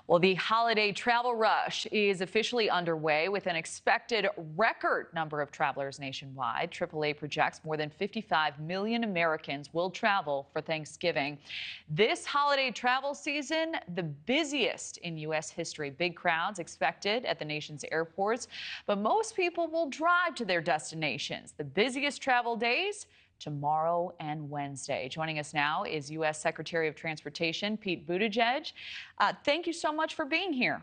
Well, the holiday travel rush is officially underway with an expected record number of travelers nationwide. AAA projects more than 55 million Americans will travel for Thanksgiving. This holiday travel season, the busiest in U.S. history. Big crowds expected at the nation's airports, but most people will drive to their destinations. The busiest travel days, tomorrow and Wednesday. Joining us now is U.S. Secretary of Transportation Pete Buttigieg. Thank you so much for being here.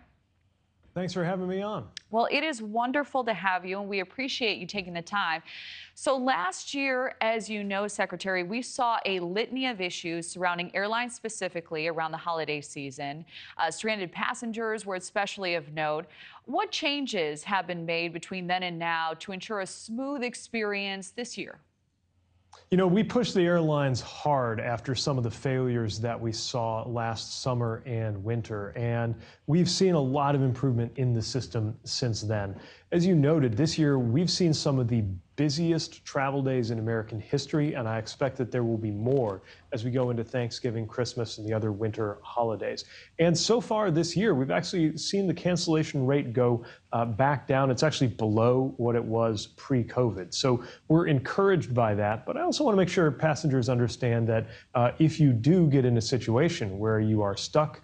Thanks for having me on. Well, it is wonderful to have you, and we appreciate you taking the time. So last year, as you know, Secretary, we saw a litany of issues surrounding airlines specifically around the holiday season. Stranded passengers were especially of note. What changes have been made between then and now to ensure a smooth experience this year? You know, we pushed the airlines hard after some of the failures that we saw last summer and winter, and we've seen a lot of improvement in the system since then. As you noted, this year we've seen some of the busiest travel days in American history, and I expect that there will be more as we go into Thanksgiving, Christmas, and the other winter holidays. And so far this year, we've actually seen the cancellation rate go back down. It's actually below what it was pre-COVID. So we're encouraged by that, but I also want to make sure passengers understand that if you do get in a situation where you are stuck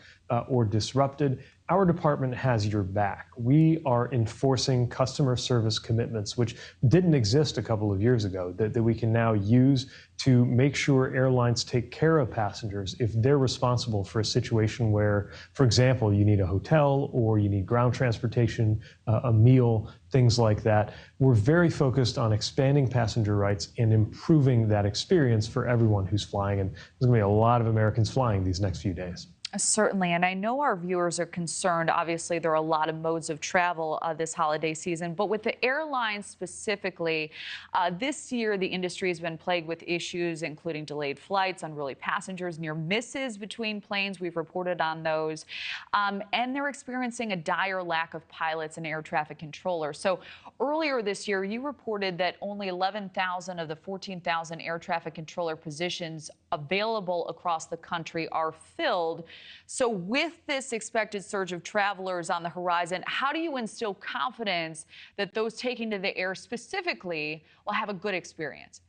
or disrupted, our department has your back. We are enforcing customer service commitments, which didn't exist a couple of years ago, that we can now use to make sure airlines take care of passengers if they're responsible for a situation where, for example, you need a hotel or you need ground transportation, a meal, things like that. We're very focused on expanding passenger rights and improving that experience for everyone who's flying. And there's going to be a lot of Americans flying these next few days. Certainly, and I know our viewers are concerned. Obviously, there are a lot of modes of travel this holiday season, but with the airlines specifically, this year the industry has been plagued with issues, including delayed flights, unruly passengers, near misses between planes. We've reported on those, and they're experiencing a dire lack of pilots and air traffic controllers. So earlier this year, you reported that only 11,000 of the 14,000 air traffic controller positions available across the country are filled. So with this expected surge of travelers on the horizon, how do you instill confidence that those taking to the air specifically will have a good experience?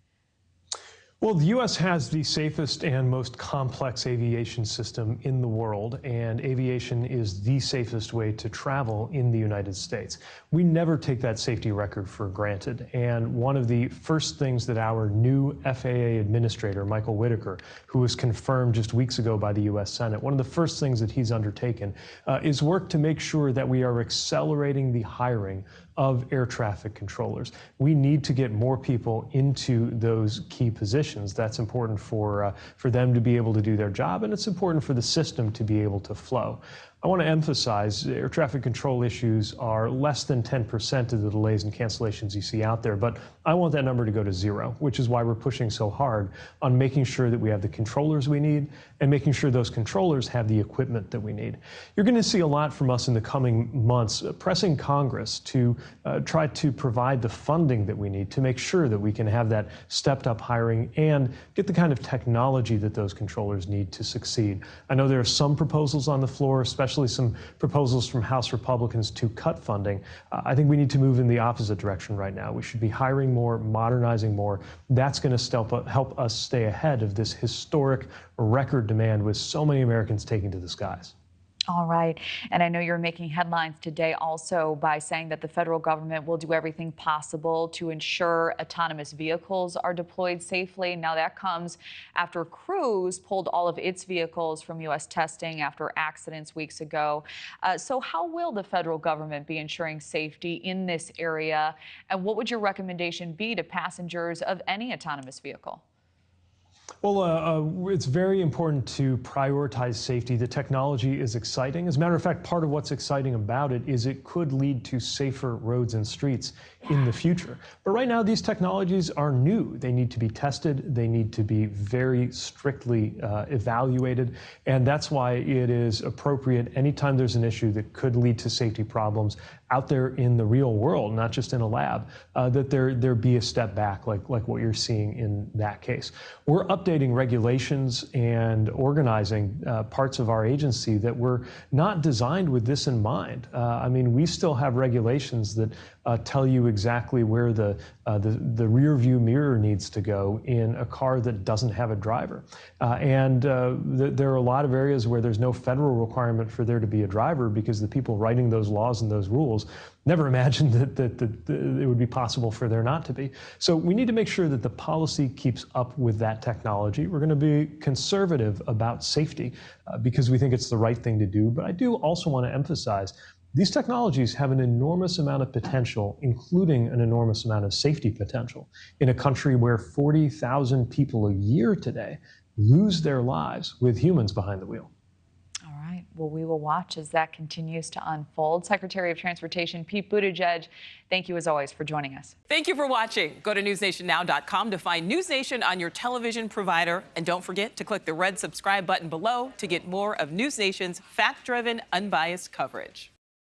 Well, the U.S. has the safest and most complex aviation system in the world, and aviation is the safest way to travel in the United States. We never take that safety record for granted, and one of the first things that our new FAA administrator, Michael Whitaker, who was confirmed just weeks ago by the U.S. Senate, one of the first things that he's undertaken is work to make sure that we are accelerating the hiring of air traffic controllers. We need to get more people into those key positions. That's important for them to be able to do their job, and it's important for the system to be able to flow. I want to emphasize air traffic control issues are less than 10% of the delays and cancellations you see out there, but I want that number to go to zero, which is why we're pushing so hard on making sure that we have the controllers we need and making sure those controllers have the equipment that we need. You're going to see a lot from us in the coming months, pressing Congress to try to provide the funding that we need to make sure that we can have that stepped up hiring and get the kind of technology that those controllers need to succeed. I know there are some proposals on the floor, especially some proposals from House Republicans to cut funding. I think we need to move in the opposite direction right now. We should be hiring more, modernizing more. That's going to help us stay ahead of this historic record demand with so many Americans taking to the skies. All right. And I know you're making headlines today also by saying that the federal government will do everything possible to ensure autonomous vehicles are deployed safely. Now, that comes after Cruise pulled all of its vehicles from U.S. testing after accidents weeks ago. So how will the federal government be ensuring safety in this area? And what would your recommendation be to passengers of any autonomous vehicle? Well, it's very important to prioritize safety. The technology is exciting. As a matter of fact, part of what's exciting about it is it could lead to safer roads and streets in the future. But right now, these technologies are new. They need to be tested. They need to be very strictly evaluated. And that's why it is appropriate anytime there's an issue that could lead to safety problems out there in the real world, not just in a lab, that there be a step back like what you're seeing in that case. We're updating regulations and organizing parts of our agency that were not designed with this in mind. I mean, we still have regulations that tell you exactly where the rear view mirror needs to go in a car that doesn't have a driver. There are a lot of areas where there's no federal requirement for there to be a driver because the people writing those laws and those rules never imagined that it would be possible for there not to be. So we need to make sure that the policy keeps up with that technology. We're going to be conservative about safety because we think it's the right thing to do. But I do also want to emphasize these technologies have an enormous amount of potential, including an enormous amount of safety potential, in a country where 40,000 people a year today lose their lives with humans behind the wheel. All right. Well, we will watch as that continues to unfold. Secretary of Transportation Pete Buttigieg, thank you as always for joining us. Thank you for watching. Go to newsnationnow.com to find News Nation on your television provider. And don't forget to click the red subscribe button below to get more of News Nation's fact-driven, unbiased coverage.